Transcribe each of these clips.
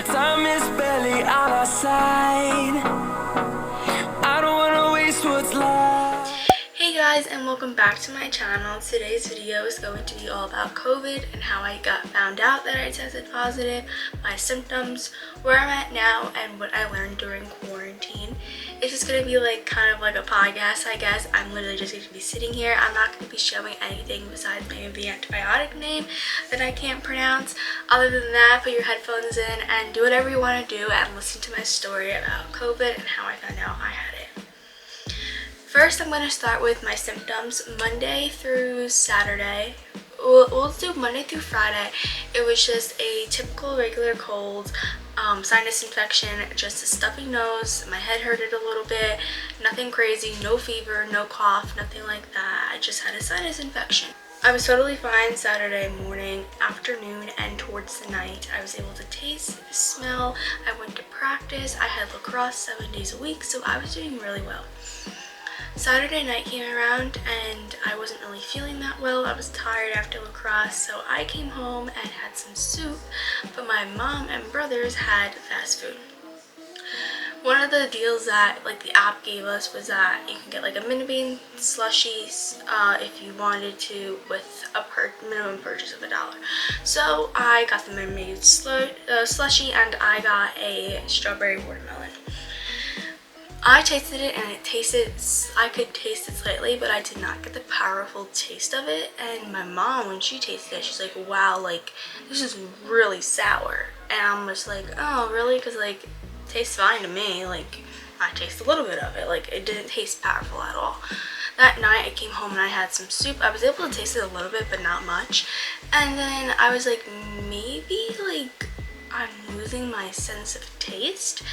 Time is barely on our side. I don't wanna waste what's left. Hey guys, and welcome back to my channel. Today's video is going to be all about COVID and how I found out that I tested positive, my symptoms, where I'm at now, and what I learned during quarantine. It's just going to be like kind of like a podcast, I guess. I'm literally just going to be sitting here. I'm not going to be showing anything besides maybe the antibiotic name that I can't pronounce. Other than that, put your headphones in and do whatever you want to do and listen to my story about COVID and how I found out I had it. First, I'm going to start with my symptoms Monday through Saturday. We'll do Monday through Friday. It was just a typical regular cold, sinus infection, just a stuffy nose. My head hurted a little bit. Nothing crazy, no fever, no cough, nothing like that. I just had a sinus infection. I was totally fine Saturday morning, afternoon, and towards the night. I was able to taste, smell. I went to practice. I had lacrosse 7 days a week, so I was doing really well. Saturday night came around and I wasn't really feeling that well. I was tired after lacrosse, so I came home and had some soup, but my mom and brothers had fast food. One of the deals that like the app gave us was that you can get like a mini bean slushie if you wanted to, with a minimum purchase of $1. So I got the mini bean slushie and I got a strawberry watermelon. I tasted it and I could taste it slightly, but I did not get the powerful taste of it. And my mom, when she tasted it, she's like, wow, like, this is really sour. And I'm just like, oh, really? Because, like, it tastes fine to me. Like, I taste a little bit of it. Like, it didn't taste powerful at all. That night, I came home and I had some soup. I was able to taste it a little bit, but not much. And then I was like, maybe, like, I'm losing my sense of taste.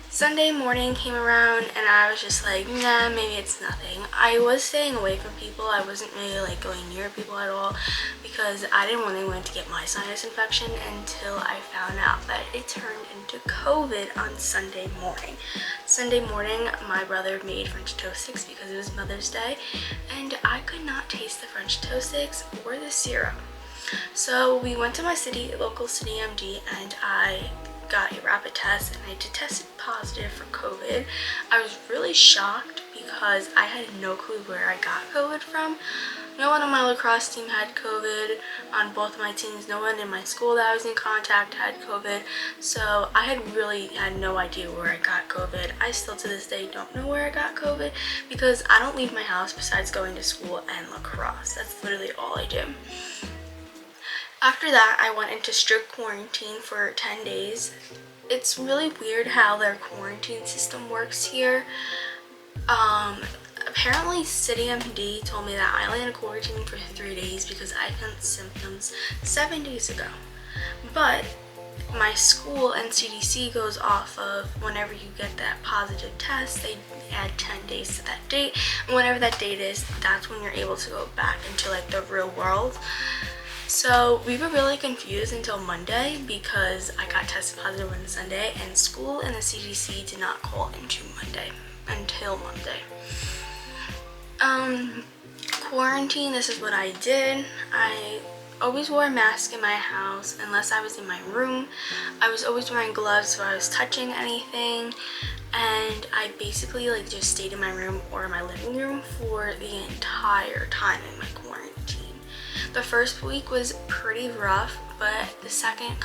Sunday morning came around and I was just like, nah, maybe it's nothing. I was staying away from people. I wasn't really like going near people at all because I didn't want anyone to get my sinus infection until I found out that it turned into COVID on Sunday morning. Sunday morning, my brother made French toast sticks because it was Mother's Day, and I could not taste the French toast sticks or the syrup. So we went to my local city MD, and I got a rapid test and I tested positive for COVID. I was really shocked because I had no clue where I got COVID from. No one on my lacrosse team had COVID. On both my teams, no one in my school that I was in contact had COVID. So I had no idea where I got COVID. I still to this day don't know where I got COVID because I don't leave my house besides going to school and lacrosse. That's literally all I do. After that, I went into strict quarantine for 10 days. It's really weird how their quarantine system works here. Apparently, City MD told me that I only had quarantine for 3 days because I found symptoms 7 days ago. But my school and CDC goes off of whenever you get that positive test, they add 10 days to that date. And whenever that date is, that's when you're able to go back into like the real world. So we were really confused until Monday because I got tested positive on Sunday and school and the CDC did not call until Monday. Quarantine, this is what I did. I always wore a mask in my house unless I was in my room. I was always wearing gloves so I was touching anything, and I basically like just stayed in my room or my living room for the entire time in my quarantine. The first week was pretty rough, but the second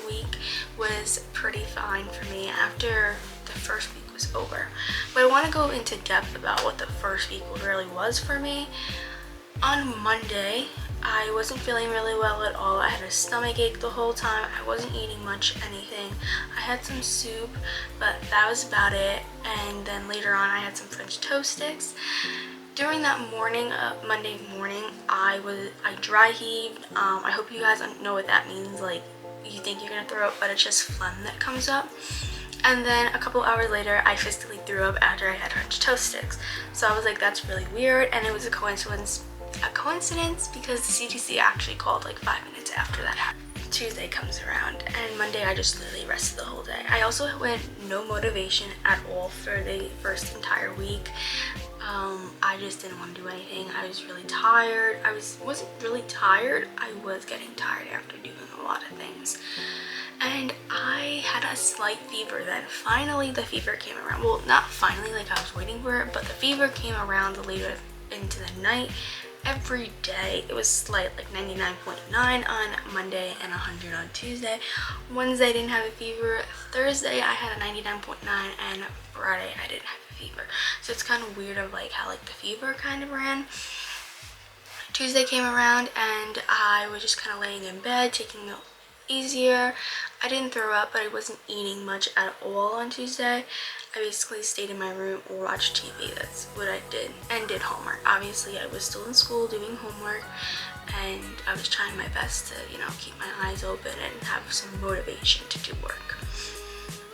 week was pretty fine for me after the first week was over. But I want to go into depth about what the first week really was for me. On Monday, I wasn't feeling really well at all. I had a stomach ache the whole time. I wasn't eating much anything. I had some soup, but that was about it. And then later on, I had some French toast sticks. During that morning, Monday morning, I dry heaved. I hope you guys know what that means. Like, you think you're gonna throw up, but it's just phlegm that comes up. And then a couple hours later, I physically threw up after I had French toast sticks. So I was like, that's really weird, and it was a coincidence because the CDC actually called like 5 minutes after that happened. Tuesday comes around and Monday I just literally rested the whole day. I also went no motivation at all for the first entire week. I just didn't want to do anything. I was really tired. I wasn't really tired. I was getting tired after doing a lot of things. and I had a slight fever then. Finally the fever came around. Well, not finally, like I was waiting for it, but the fever came around later into the night. Every day it was slight, like 99.9 on Monday and 100 on Tuesday. Wednesday I didn't have a fever. Thursday I had a 99.9, and Friday I didn't have a fever. So it's kind of weird of like how like the fever kind of ran. Tuesday came around and I was just kind of laying in bed, taking it easier. I didn't throw up, but I wasn't eating much at all on Tuesday. I basically stayed in my room or watched TV. That's what I did, and did homework. Obviously I was still in school doing homework, and I was trying my best to, you know, keep my eyes open and have some motivation to do work.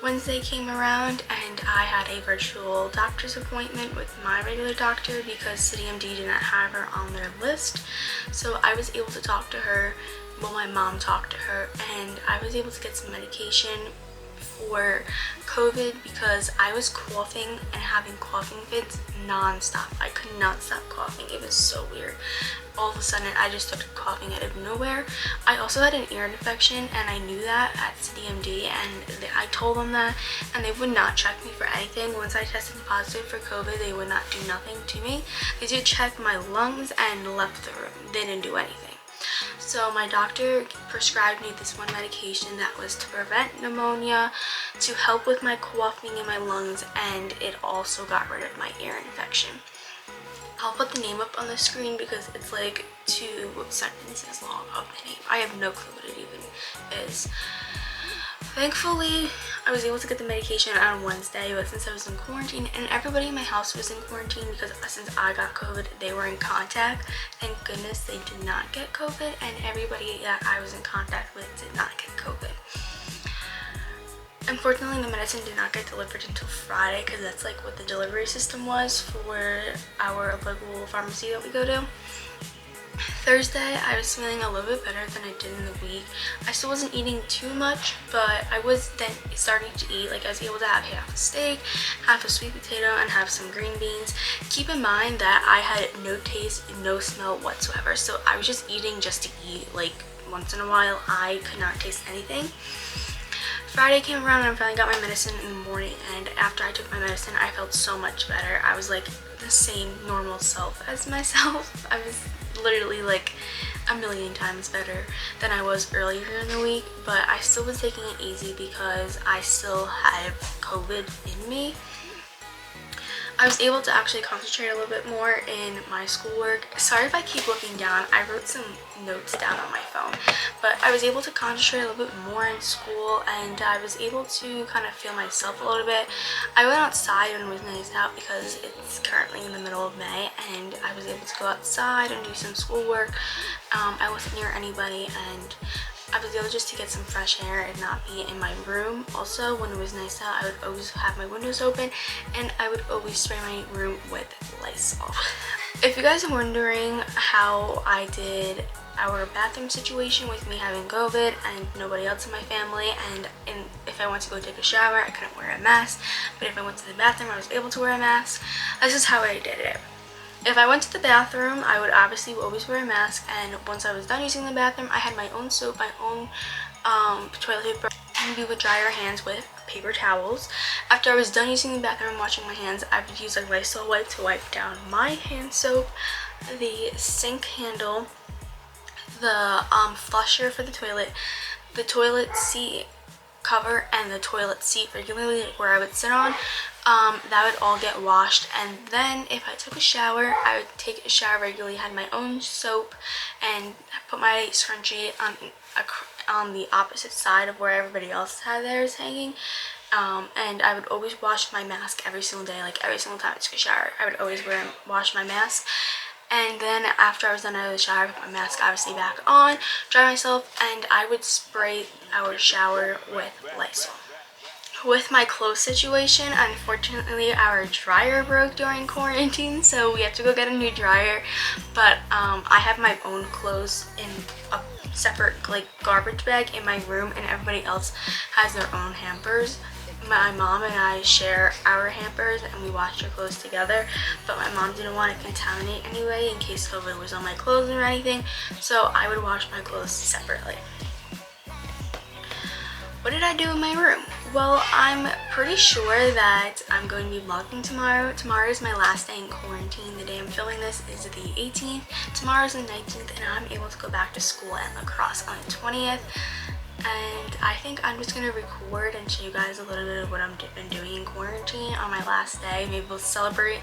Wednesday came around and I had a virtual doctor's appointment with my regular doctor because CityMD did not have her on their list. So I was able to talk to her, well, my mom talked to her, and I was able to get some medication for COVID because I was coughing and having coughing fits non-stop. I could not stop coughing. It was so weird. All of a sudden I just started coughing out of nowhere. I also had an ear infection, and I knew that at CityMD, and I told them that, and they would not check me for anything. Once I tested positive for COVID, they would not do nothing to me. They did check my lungs and left the room. They didn't do anything. So my doctor prescribed me this one medication that was to prevent pneumonia, to help with my coughing in my lungs, and it also got rid of my ear infection. I'll put the name up on the screen because it's like 2 sentences long of the name. I have no clue what it even is. Thankfully, I was able to get the medication on Wednesday, but since I was in quarantine and everybody in my house was in quarantine because since I got COVID, they were in contact. Thank goodness they did not get COVID, and everybody that I was in contact with did not get COVID. Unfortunately, the medicine did not get delivered until Friday because that's like what the delivery system was for our local pharmacy that we go to. Thursday, I was feeling a little bit better than I did in the week. I still wasn't eating too much, but I was then starting to eat. Like I was able to have half a steak, half a sweet potato, and have some green beans. Keep in mind that I had no taste, no smell whatsoever. So I was just eating just to eat. Like once in a while, I could not taste anything. Friday came around and I finally got my medicine in the morning, and after I took my medicine, I felt so much better. I was like the same normal self as myself. I was literally like a million times better than I was earlier in the week, but I still was taking it easy because I still had COVID in me. I was able to actually concentrate a little bit more in my schoolwork. Sorry if I keep looking down. I wrote some notes down on my phone, but I was able to concentrate a little bit more in school, and I was able to kind of feel myself a little bit. I went outside when it was nice out because it's currently in the middle of May, and I was able to go outside and do some schoolwork. I wasn't near anybody, and I was able just to get some fresh air and not be in my room. Also, when it was nice out, I would always have my windows open, and I would always spray my room with Lysol. If you guys are wondering how I did our bathroom situation with me having COVID and nobody else in my family, and if I went to go take a shower, I couldn't wear a mask, but if I went to the bathroom, I was able to wear a mask. That's just how I did it. If I went to the bathroom, I would obviously always wear a mask, and once I was done using the bathroom, I had my own soap, my own toilet paper, and we would dry our hands with paper towels. After I was done using the bathroom and washing my hands, I would use a Lysol wipe to wipe down my hand soap, the sink handle, the flusher for the toilet seat cover, and the toilet seat regularly where I would sit on. That would all get washed, and then if I took a shower, I would take a shower regularly, had my own soap, and put my scrunchie on the opposite side of where everybody else had theirs hanging. And I would always wash my mask every single day. Like every single time I took a shower, I would always wash my mask. And then after I was done out of the shower, I put my mask obviously back on, dry myself, and I would spray our shower with Lysol. With my clothes situation, unfortunately our dryer broke during quarantine, so we have to go get a new dryer. But I have my own clothes in a separate like garbage bag in my room, and everybody else has their own hampers. My mom and I share our hampers and we wash our clothes together, but my mom didn't want to contaminate anyway in case COVID was on my clothes or anything, so I would wash my clothes separately. What did I do in my room? Well, I'm pretty sure that I'm going to be vlogging tomorrow. Tomorrow is my last day in quarantine. The day I'm filming this is the 18th. Tomorrow's the 19th, and I'm able to go back to school at La Crosse on the 20th. And I think I'm just going to record and show you guys a little bit of what I've been doing in quarantine on my last day. Maybe we'll celebrate.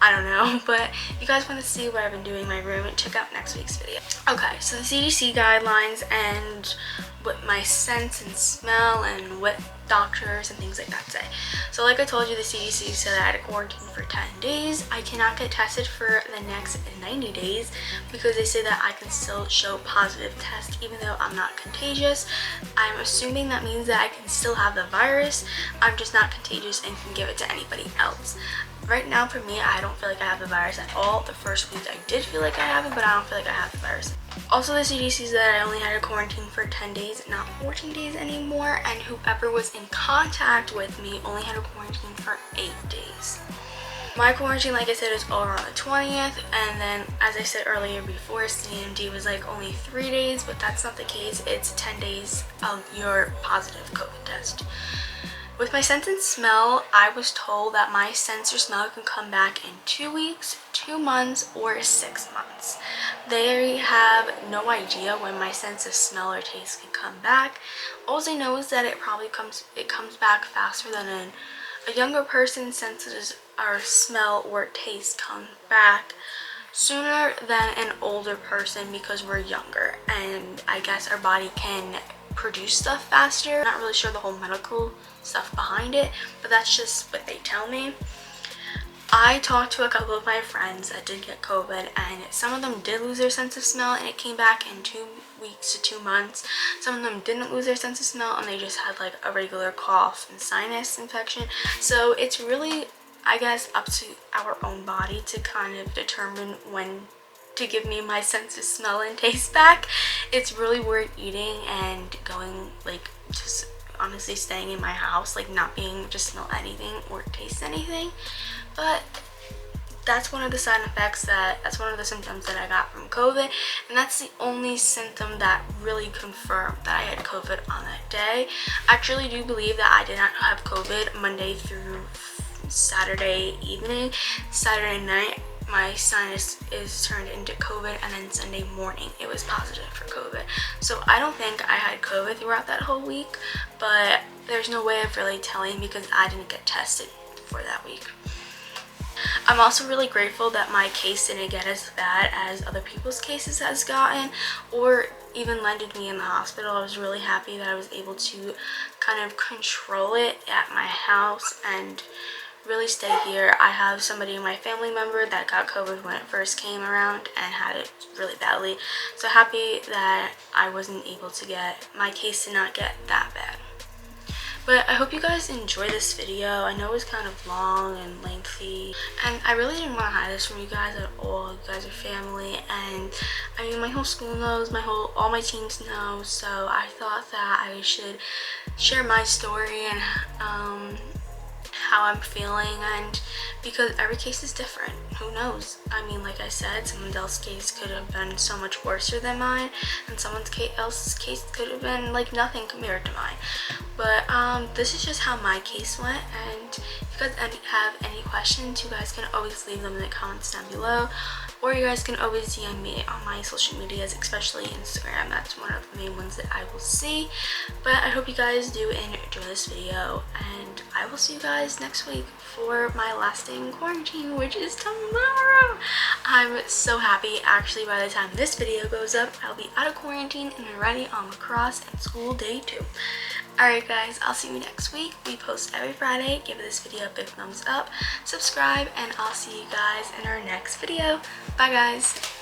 I don't know. But if you guys want to see what I've been doing in my room, check out next week's video. Okay, so the CDC guidelines and what my sense and smell and what doctors and things like that say. So like I told you, the CDC said I had to quarantine for 10 days. I cannot get tested for the next 90 days because they say that I can still show positive test even though I'm not contagious. I'm assuming that means that I can still have the virus. I'm just not contagious and can give it to anybody else. Right now for me, I don't feel like I have the virus at all. The first week I did feel like I have it, but I don't feel like I have the virus. Also, the CDC said that I only had to quarantine for 10 days, not 14 days anymore, and whoever was in contact with me only had to quarantine for 8 days. My quarantine, like I said, is over on the 20th, and then, as I said earlier before, CMD was like only 3 days, but that's not the case. It's 10 days of your positive COVID test. With my sense and smell, I was told that my sense or smell can come back in 2 weeks, 2 months, or 6 months. They have no idea when my sense of smell or taste can come back. All they know is that it comes back faster than a younger person's senses or smell or taste come back sooner than an older person because we're younger, and I guess our body can produce stuff faster. Not really sure the whole medical stuff behind it, but that's just what they tell me. I talked to a couple of my friends that did get COVID, and some of them did lose their sense of smell and it came back in 2 weeks to 2 months. Some of them didn't lose their sense of smell and they just had like a regular cough and sinus infection. So it's really, I guess, up to our own body to kind of determine when to give me my sense of smell and taste back. It's really weird eating and going, like, just honestly staying in my house, like not being able to smell anything or taste anything. But that's one of the side effects, that's one of the symptoms that I got from COVID, and that's the only symptom that really confirmed that I had COVID on that day. I truly do believe that I did not have COVID Monday through Saturday evening. Saturday night my sinus is turned into COVID, and then Sunday morning it was positive for COVID. So I don't think I had COVID throughout that whole week, but there's no way of really telling because I didn't get tested for that week. I'm also really grateful that my case didn't get as bad as other people's cases has gotten, or even landed me in the hospital. I was really happy that I was able to kind of control it at my house and really stay here. I have somebody in my family member that got COVID when it first came around and had it really badly. So happy that I wasn't able to get, my case did not get that bad. But I hope you guys enjoy this video. I know it's kind of long and lengthy, and I really didn't want to hide this from you guys at all. You guys are family, and I mean, my whole school knows, all my teams know, so I thought that I should share my story and how I'm feeling, and because every case is different, who knows? I mean, like I said, someone else's case could have been so much worse than mine, and someone else's case could have been like nothing compared to mine. But this is just how my case went, and if you guys have any questions, you guys can always leave them in the comments down below, or you guys can always DM me on my social medias, especially Instagram. That's one of the main ones that I will see. But I hope you guys do enjoy this video, and I will see you guys next week for my last day in quarantine, which is tomorrow. I'm so happy. Actually, by the time this video goes up, I'll be out of quarantine and ready on La Crosse and school day 2. Alright guys, I'll see you next week. We post every Friday. Give this video a big thumbs up, subscribe, and I'll see you guys in our next video. Bye guys.